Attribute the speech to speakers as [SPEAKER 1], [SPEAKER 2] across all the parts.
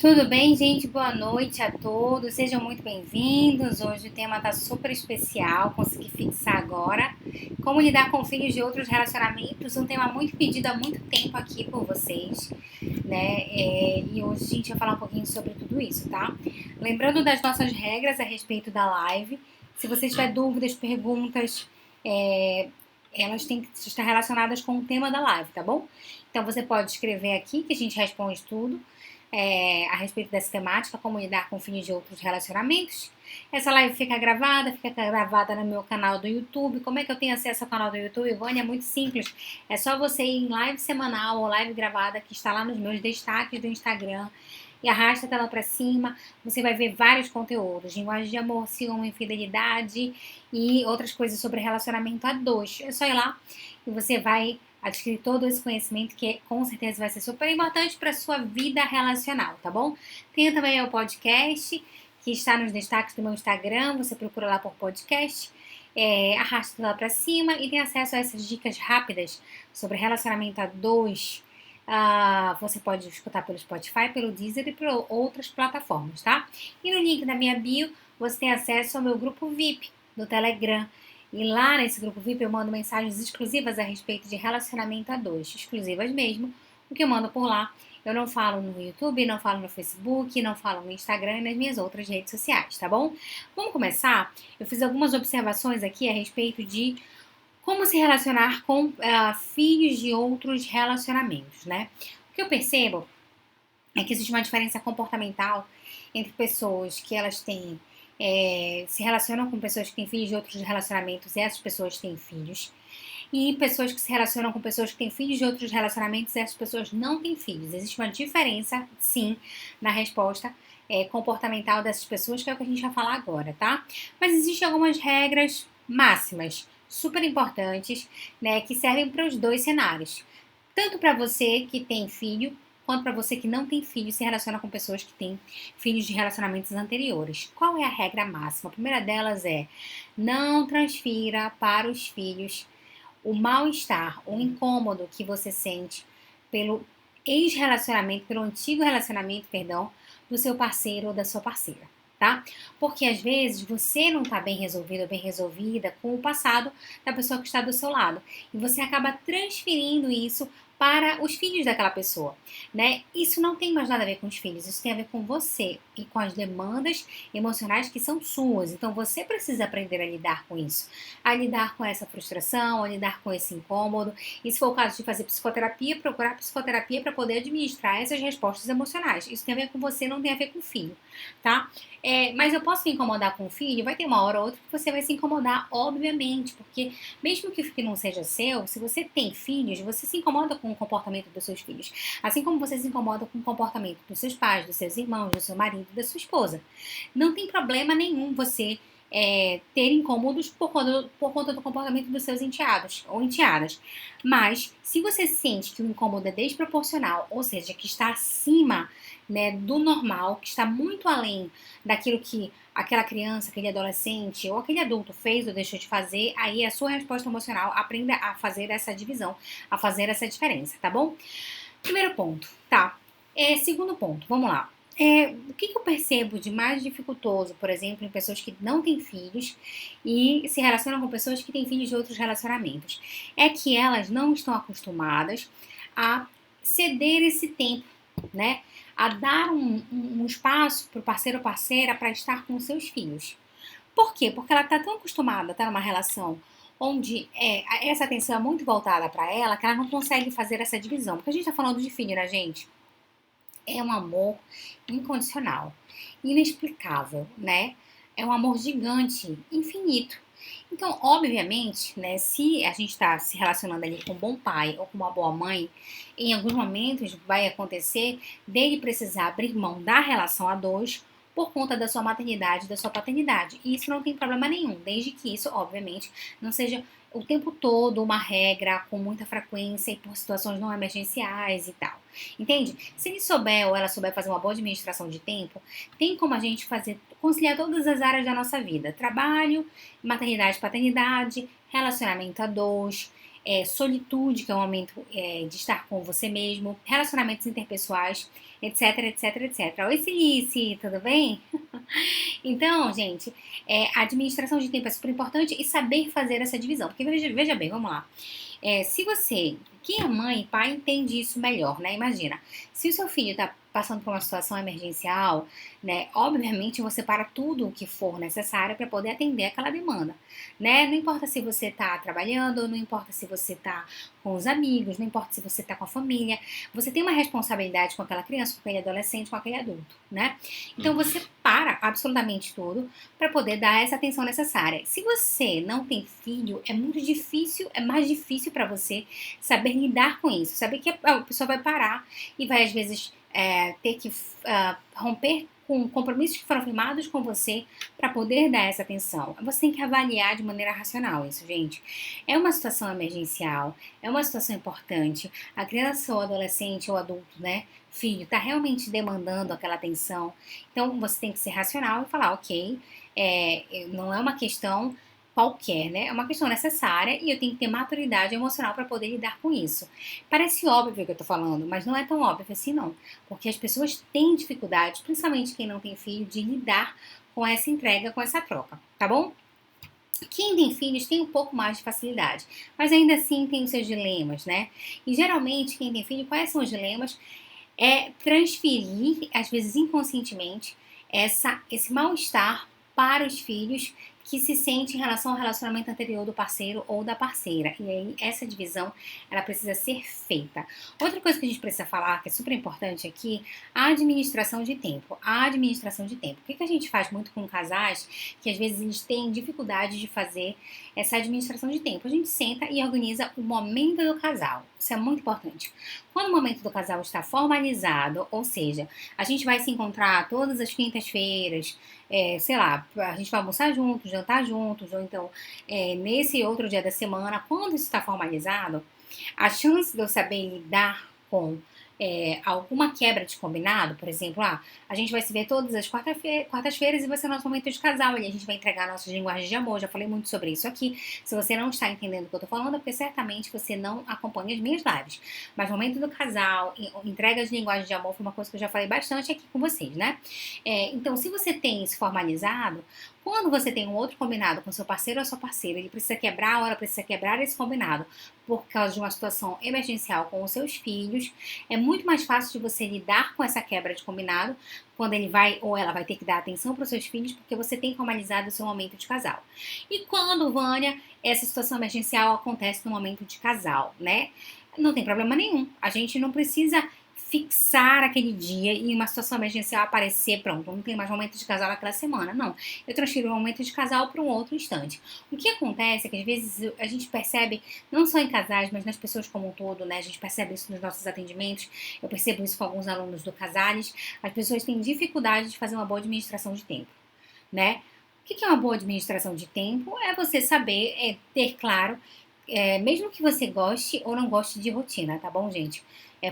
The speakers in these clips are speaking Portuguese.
[SPEAKER 1] Tudo bem, gente? Boa noite a todos. Sejam muito bem-vindos. Hoje o tema tá super especial. Consegui fixar agora. Como lidar com filhos de outros relacionamentos. Um tema muito pedido há muito tempo aqui por vocês, né? E hoje a gente vai falar um pouquinho sobre tudo isso, tá? Lembrando das nossas regras a respeito da live. Se você tiver dúvidas, perguntas, elas têm que estar relacionadas com o tema da live, tá bom? Então você pode escrever aqui que a gente responde tudo a respeito dessa temática, como lidar com filhos de outros relacionamentos. Essa live fica gravada no meu canal do YouTube. Como é que eu tenho acesso ao canal do YouTube, Vânia? É muito simples. É só você ir em live semanal ou live gravada, que está lá nos meus destaques do Instagram, e arrasta a tela para cima. Você vai ver vários conteúdos: linguagem de amor, ciúme, infidelidade e outras coisas sobre relacionamento a dois. É só ir lá e você vai adquirir todo esse conhecimento que com certeza vai ser super importante para a sua vida relacional, tá bom? Tem também o podcast, que está nos destaques do meu Instagram, você procura lá por podcast, arrasta lá para cima e tem acesso a essas dicas rápidas sobre relacionamento a dois. Você pode escutar pelo Spotify, pelo Deezer e por outras plataformas, tá? E no link da minha bio, você tem acesso ao meu grupo VIP do Telegram. E lá nesse grupo VIP eu mando mensagens exclusivas a respeito de relacionamento a dois, exclusivas mesmo, o que eu mando por lá. Eu não falo no YouTube, não falo no Facebook, não falo no Instagram e nas minhas outras redes sociais, tá bom? Vamos começar? Eu fiz algumas observações aqui a respeito de como se relacionar com filhos de outros relacionamentos, né? O que eu percebo é que existe uma diferença comportamental entre pessoas que elas têm se relacionam com pessoas que têm filhos de outros relacionamentos e essas pessoas têm filhos, e pessoas que se relacionam com pessoas que têm filhos de outros relacionamentos e essas pessoas não têm filhos. Existe uma diferença, sim, na resposta comportamental dessas pessoas, que é o que a gente vai falar agora, tá? Mas existem algumas regras máximas super importantes, né, que servem para os dois cenários. Tanto para você que tem filho, quanto para você que não tem filho, se relaciona com pessoas que têm filhos de relacionamentos anteriores. Qual é a regra máxima? A primeira delas é: não transfira para os filhos o mal-estar, o incômodo que você sente pelo ex-relacionamento, pelo antigo relacionamento, perdão, do seu parceiro ou da sua parceira, tá? Porque às vezes você não tá bem resolvido ou bem resolvida com o passado da pessoa que está do seu lado. E você acaba transferindo isso para os filhos daquela pessoa, né? Isso não tem mais nada a ver com os filhos, isso tem a ver com você e com as demandas emocionais que são suas. Então você precisa aprender a lidar com isso, a lidar com essa frustração, a lidar com esse incômodo. E se for o caso de fazer psicoterapia, procurar psicoterapia para poder administrar essas respostas emocionais. Isso tem a ver com você, não tem a ver com o filho, tá? Mas eu posso me incomodar com o filho? Vai ter uma hora ou outra que você vai se incomodar, obviamente, porque mesmo que o filho não seja seu, se você tem filhos, você se incomoda com o comportamento dos seus filhos. Assim como você se incomoda com o comportamento dos seus pais, dos seus irmãos, do seu marido, da sua esposa. Não tem problema nenhum você ter incômodos por conta do comportamento dos seus enteados ou enteadas. Mas, se você sente que o incômodo é desproporcional, ou seja, que está acima, né, do normal, que está muito além daquilo que aquela criança, aquele adolescente ou aquele adulto fez ou deixou de fazer, aí a sua resposta emocional aprenda a fazer essa divisão, a fazer essa diferença, tá bom? Primeiro ponto, tá? Segundo ponto, vamos lá. O que eu percebo de mais dificultoso, por exemplo, em pessoas que não têm filhos e se relacionam com pessoas que têm filhos de outros relacionamentos, é que elas não estão acostumadas a ceder esse tempo, né? A dar um espaço para o parceiro ou parceira para estar com os seus filhos. Por quê? Porque ela está tão acostumada a estar numa relação onde essa atenção é muito voltada para ela, que ela não consegue fazer essa divisão. Porque a gente está falando de filho, né, gente? É um amor incondicional, inexplicável, né? É um amor gigante, infinito. Então, obviamente, né, se a gente está se relacionando ali com um bom pai ou com uma boa mãe, em alguns momentos vai acontecer dele precisar abrir mão da relação a dois por conta da sua maternidade, da sua paternidade. E isso não tem problema nenhum, desde que isso, obviamente, não seja o tempo todo uma regra com muita frequência e por situações não emergenciais e tal. Entende? Se ele souber ou ela souber fazer uma boa administração de tempo, tem como a gente conciliar todas as áreas da nossa vida: trabalho, maternidade, paternidade, relacionamento a dois, solitude, que é um momento de estar com você mesmo, relacionamentos interpessoais, etc, etc, etc. Oi, Cilice, tudo bem? Então, gente, a administração de tempo é super importante e saber fazer essa divisão. Porque veja bem, vamos lá. Se você, quem é mãe e pai entende isso melhor, né? Imagina, se o seu filho está passando por uma situação emergencial, né? Obviamente você para tudo o que for necessário para poder atender aquela demanda, né? Não importa se você está trabalhando, não importa se você está com os amigos, não importa se você está com a família, você tem uma responsabilidade com aquela criança, com aquele adolescente, com aquele adulto, né? Então você para absolutamente tudo para poder dar essa atenção necessária. Se você não tem filho, é muito difícil, é mais difícil para você saber lidar com isso, saber que a pessoa vai parar e vai às vezes ter que romper com compromissos que foram firmados com você para poder dar essa atenção. Você tem que avaliar de maneira racional isso, gente. É uma situação emergencial, é uma situação importante. A criança ou adolescente ou adulto, né, filho, está realmente demandando aquela atenção. Então você tem que ser racional e falar, ok, não é uma questão qualquer, né? É uma questão necessária e eu tenho que ter maturidade emocional para poder lidar com isso. Parece óbvio o que eu tô falando, mas não é tão óbvio assim não, porque as pessoas têm dificuldade, principalmente quem não tem filho, de lidar com essa entrega, com essa troca, tá bom? Quem tem filhos tem um pouco mais de facilidade, mas ainda assim tem os seus dilemas, né? E geralmente quem tem filho, quais são os dilemas? É transferir, às vezes inconscientemente, esse mal-estar para os filhos que se sente em relação ao relacionamento anterior do parceiro ou da parceira. E aí, essa divisão, ela precisa ser feita. Outra coisa que a gente precisa falar, que é super importante aqui, a administração de tempo. A administração de tempo. O que a gente faz muito com casais que às vezes eles têm dificuldade de fazer essa administração de tempo? A gente senta e organiza o momento do casal. Isso é muito importante. Quando o momento do casal está formalizado, ou seja, a gente vai se encontrar todas as quintas-feiras, sei lá, a gente vai almoçar juntos, jantar juntos, ou então nesse outro dia da semana, quando isso está formalizado, a chance de eu saber lidar com alguma quebra de combinado, por exemplo, a gente vai se ver todas as quartas-feiras e vai ser nosso momento de casal, e a gente vai entregar nossas linguagens de amor, já falei muito sobre isso aqui. Se você não está entendendo o que eu tô falando, é porque certamente você não acompanha as minhas lives. Mas momento do casal, entrega de linguagem de amor foi uma coisa que eu já falei bastante aqui com vocês, né? Então, se você tem isso formalizado, quando você tem um outro combinado com seu parceiro ou sua parceira, ele precisa quebrar ou ela precisa quebrar esse combinado por causa de uma situação emergencial com os seus filhos, é muito mais fácil de você lidar com essa quebra de combinado quando ele vai ou ela vai ter que dar atenção para os seus filhos, porque você tem formalizado o seu momento de casal. E quando, Vânia, essa situação emergencial acontece no momento de casal, né? Não tem problema nenhum. A gente não precisa fixar aquele dia e uma situação emergencial aparecer, pronto, não tem mais momento de casal naquela semana, não. Eu transfiro o momento de casal para um outro instante. O que acontece é que às vezes a gente percebe, não só em casais, mas nas pessoas como um todo, né? A gente percebe isso nos nossos atendimentos, eu percebo isso com alguns alunos do Casales, as pessoas têm dificuldade de fazer uma boa administração de tempo, né? O que é uma boa administração de tempo? É você saber ter claro, mesmo que você goste ou não goste de rotina, tá bom, gente?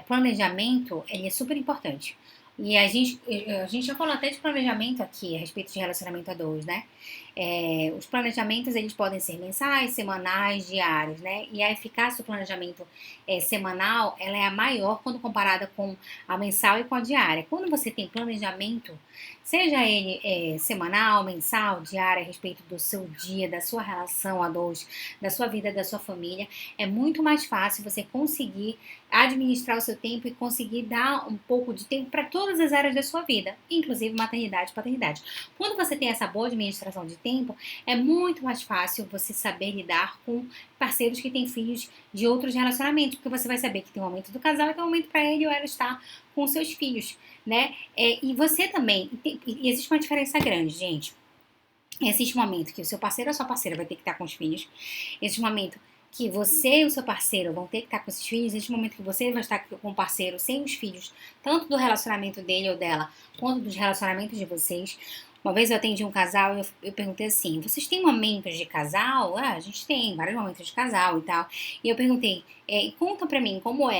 [SPEAKER 1] Planejamento, ele é super importante. E a gente já falou até de planejamento aqui, a respeito de relacionamento a dois, né? Os planejamentos, eles podem ser mensais, semanais, diários, né? E a eficácia do planejamento semanal, ela é a maior quando comparada com a mensal e com a diária. Quando você tem planejamento, seja ele semanal, mensal, diário, a respeito do seu dia, da sua relação a dois, da sua vida, da sua família, é muito mais fácil você conseguir administrar o seu tempo e conseguir dar um pouco de tempo para todas as áreas da sua vida, inclusive maternidade e paternidade. Quando você tem essa boa administração de tempo, é muito mais fácil você saber lidar com parceiros que têm filhos de outros relacionamentos, porque você vai saber que tem um momento do casal e tem um momento para ele ou ela estar com seus filhos, né? E você também, e existe uma diferença grande, gente. Existe um momento que o seu parceiro ou a sua parceira vai ter que estar com os filhos. Existe um momento que você e o seu parceiro vão ter que estar com esses filhos. Existe um momento que você vai estar com o parceiro sem os filhos, tanto do relacionamento dele ou dela, quanto dos relacionamentos de vocês. Uma vez eu atendi um casal e eu perguntei assim, vocês têm momentos de casal? A gente tem vários momentos de casal e tal. E eu perguntei, conta pra mim como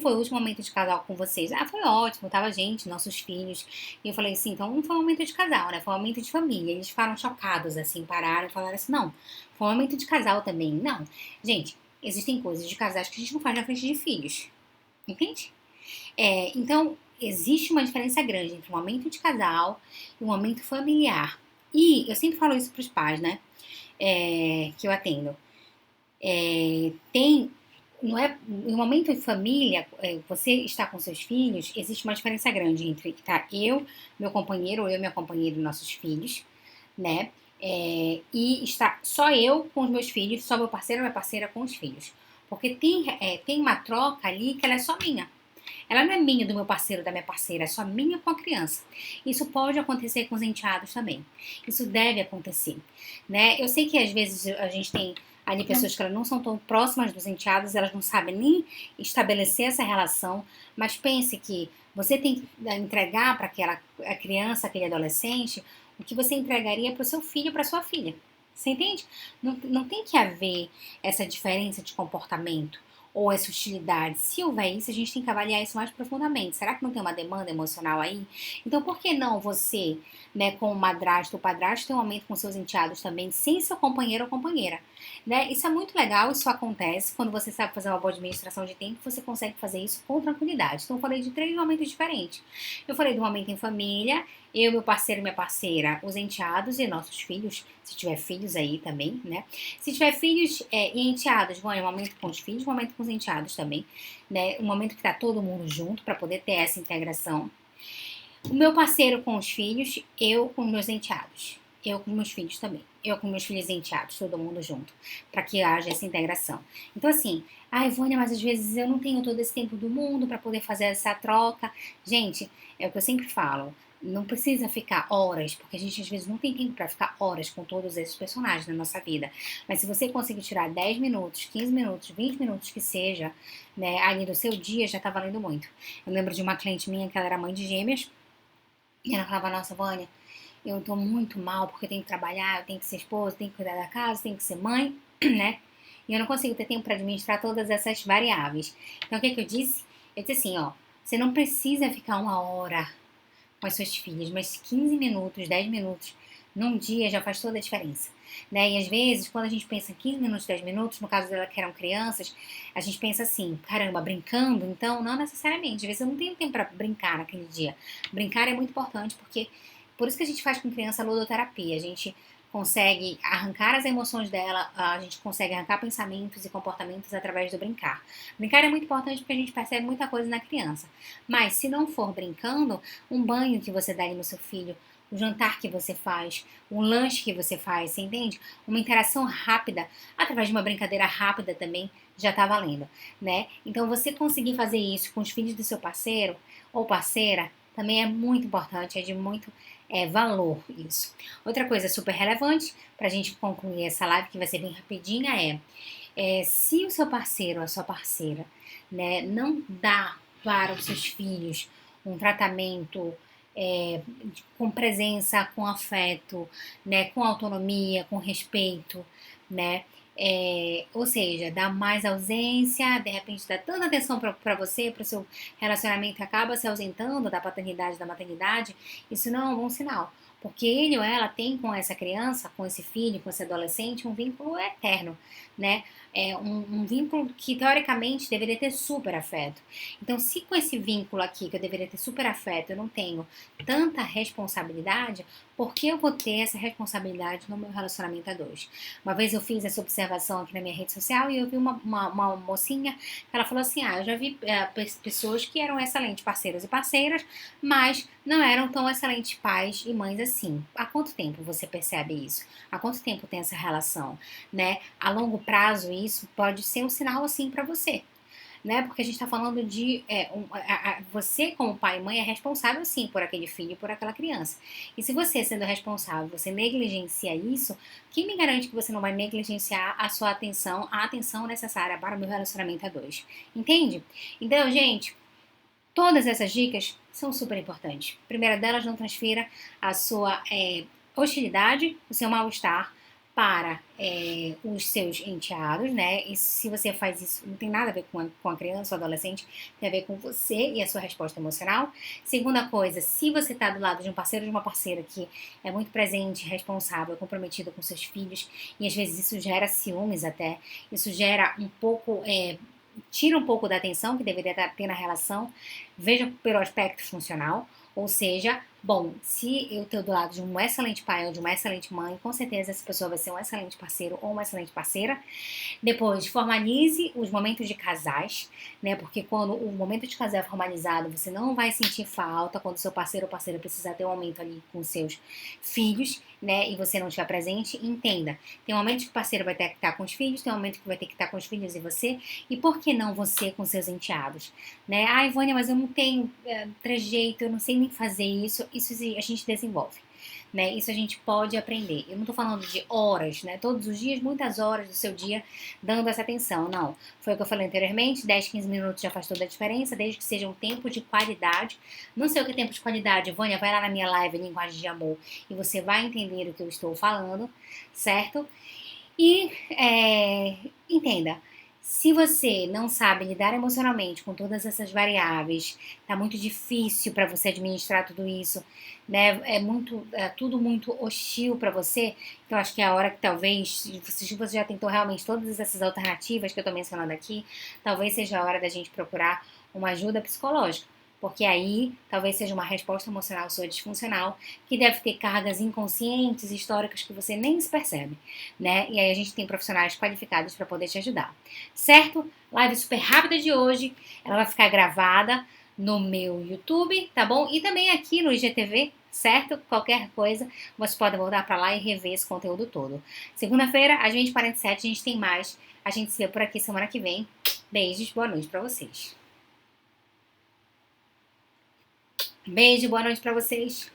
[SPEAKER 1] foi o último momento de casal com vocês? Foi ótimo, tava a gente, nossos filhos. E eu falei assim, então não foi um momento de casal, né? Foi um momento de família. Eles ficaram chocados, assim, pararam e falaram assim, não, foi um momento de casal também. Não, gente, existem coisas de casais que a gente não faz na frente de filhos, entende? Então, existe uma diferença grande entre o momento de casal e o momento familiar. E eu sempre falo isso para os pais, né? Que eu atendo. Tem, não é, no momento de família, você está com seus filhos, existe uma diferença grande entre estar eu, meu companheiro, ou eu, minha companheira e nossos filhos, né? E estar só eu com os meus filhos, só meu parceiro ou minha parceira com os filhos. Porque tem uma troca ali que ela é só minha. Ela não é minha, do meu parceiro, da minha parceira, é só minha com a criança. Isso pode acontecer com os enteados também. Isso deve acontecer, né? Eu sei que às vezes a gente tem ali pessoas que elas não são tão próximas dos enteados, elas não sabem nem estabelecer essa relação, mas pense que você tem que entregar para aquela a criança, aquele adolescente, o que você entregaria para o seu filho, para sua filha. Você entende? Não tem que haver essa diferença de comportamento ou essa hostilidade. Se houver isso, a gente tem que avaliar isso mais profundamente. Será que não tem uma demanda emocional aí? Então, por que não você, né, com o madrasto ou padrasto, ter um momento com seus enteados também, sem seu companheiro ou companheira? Né? Isso é muito legal, isso acontece. Quando você sabe fazer uma boa administração de tempo, você consegue fazer isso com tranquilidade. Então, eu falei de 3 momentos diferentes. Eu falei do momento em família, eu, meu parceiro e minha parceira, os enteados e nossos filhos, se tiver filhos aí também, né? Se tiver filhos e enteados, bom, é um momento com os filhos, um momento com os enteados também, né? Um momento que tá todo mundo junto para poder ter essa integração. O meu parceiro com os filhos, eu com meus enteados. Eu com meus filhos também. Eu com meus filhos enteados, todo mundo junto, para que haja essa integração. Então, assim, Ivânia, mas às vezes eu não tenho todo esse tempo do mundo para poder fazer essa troca. Gente, é o que eu sempre falo. Não precisa ficar horas, porque a gente às vezes não tem tempo para ficar horas com todos esses personagens na nossa vida. Mas se você conseguir tirar 10 minutos, 15 minutos, 20 minutos que seja, né, ali do seu dia, já tá valendo muito. Eu lembro de uma cliente minha que ela era mãe de gêmeas, e ela falava, nossa, Vânia, eu tô muito mal porque eu tenho que trabalhar, eu tenho que ser esposa, eu tenho que cuidar da casa, eu tenho que ser mãe, né? E eu não consigo ter tempo para administrar todas essas variáveis. Então, o que eu disse? Eu disse assim, ó, você não precisa ficar 1 hora com as suas filhas, mas 15 minutos, 10 minutos num dia já faz toda a diferença. Né? E às vezes, quando a gente pensa em 15 minutos, 10 minutos, no caso dela que eram crianças, a gente pensa assim, caramba, brincando? Então, não necessariamente. Às vezes eu não tenho tempo para brincar naquele dia. Brincar é muito importante, porque por isso que a gente faz com criança a ludoterapia. A gente consegue arrancar as emoções dela, a gente consegue arrancar pensamentos e comportamentos através do brincar. Brincar é muito importante porque a gente percebe muita coisa na criança. Mas se não for brincando, um banho que você dá ali no seu filho, o jantar que você faz, um lanche que você faz, você entende? Uma interação rápida, através de uma brincadeira rápida também, já tá valendo, né? Então você conseguir fazer isso com os filhos do seu parceiro ou parceira também é muito importante, é de muito valor isso. Outra coisa super relevante para a gente concluir essa live, que vai ser bem rapidinha, se o seu parceiro ou a sua parceira, né, não dá para os seus filhos um tratamento com presença, com afeto, né, com autonomia, com respeito, né? Ou seja, dá mais ausência, de repente dá tanta atenção para você, para o seu relacionamento, acaba se ausentando da paternidade, da maternidade, isso não é um bom sinal. Porque ele ou ela tem com essa criança, com esse filho, com esse adolescente, um vínculo eterno, né? Um vínculo que teoricamente deveria ter super afeto. Então, se com esse vínculo aqui, que eu deveria ter super afeto, eu não tenho tanta responsabilidade, por que eu vou ter essa responsabilidade no meu relacionamento a dois? Uma vez eu fiz essa observação aqui na minha rede social e eu vi uma mocinha que ela falou assim, eu já vi pessoas que eram excelentes parceiros e parceiras, mas não eram tão excelentes pais e mães assim. Há quanto tempo você percebe isso? Há quanto tempo tem essa relação, né? A longo prazo isso pode ser um sinal assim para você. Né? Porque a gente está falando de você como pai e mãe é responsável sim por aquele filho, por aquela criança. E se você sendo responsável, você negligencia isso, quem me garante que você não vai negligenciar a sua atenção, a atenção necessária para o meu relacionamento a dois? Entende? Então, gente, todas essas dicas são super importantes. A primeira delas, não transfira a sua hostilidade, o seu mal-estar para os seus enteados, né? E se você faz isso, não tem nada a ver com a criança ou adolescente, tem a ver com você e a sua resposta emocional. Segunda coisa, se você está do lado de um parceiro ou de uma parceira que é muito presente, responsável, comprometido com seus filhos, e às vezes isso gera ciúmes até, isso gera um pouco, tira um pouco da atenção que deveria ter na relação, veja pelo aspecto funcional, ou seja, bom, se eu estou do lado de um excelente pai ou de uma excelente mãe, com certeza essa pessoa vai ser um excelente parceiro ou uma excelente parceira. Depois, formalize os momentos de casais, né? Porque quando o momento de casal é formalizado, você não vai sentir falta quando seu parceiro ou parceira precisar ter um momento ali com seus filhos, né? E você não estiver presente. Entenda, tem um momento que o parceiro vai ter que estar com os filhos, tem um momento que vai ter que estar com os filhos e você. E por que não você com seus enteados? Né? Ai, Vânia, mas eu não tenho trejeito, eu não sei nem fazer isso. Isso a gente desenvolve. Né? Isso a gente pode aprender. Eu não estou falando de horas, né? Todos os dias, muitas horas do seu dia dando essa atenção. Não. Foi o que eu falei anteriormente, 10, 15 minutos já faz toda a diferença, desde que seja um tempo de qualidade. Não sei o que é tempo de qualidade, Vânia, vai lá na minha live Linguagem de Amor e você vai entender o que eu estou falando, certo? E entenda, se você não sabe lidar emocionalmente com todas essas variáveis, tá muito difícil para você administrar tudo isso, né? É tudo muito hostil para você. Então acho que é a hora que talvez, se você já tentou realmente todas essas alternativas que eu tô mencionando aqui, talvez seja a hora da gente procurar uma ajuda psicológica. Porque aí talvez seja uma resposta emocional sua disfuncional, que deve ter cargas inconscientes, históricas que você nem se percebe, né? E aí a gente tem profissionais qualificados para poder te ajudar, certo? Live super rápida de hoje, ela vai ficar gravada no meu YouTube, tá bom? E também aqui no IGTV, certo? Qualquer coisa, você pode voltar para lá e rever esse conteúdo todo. Segunda-feira, às 20h47, a gente tem mais. A gente se vê por aqui semana que vem. Beijos, boa noite para vocês. Beijo, boa noite pra vocês.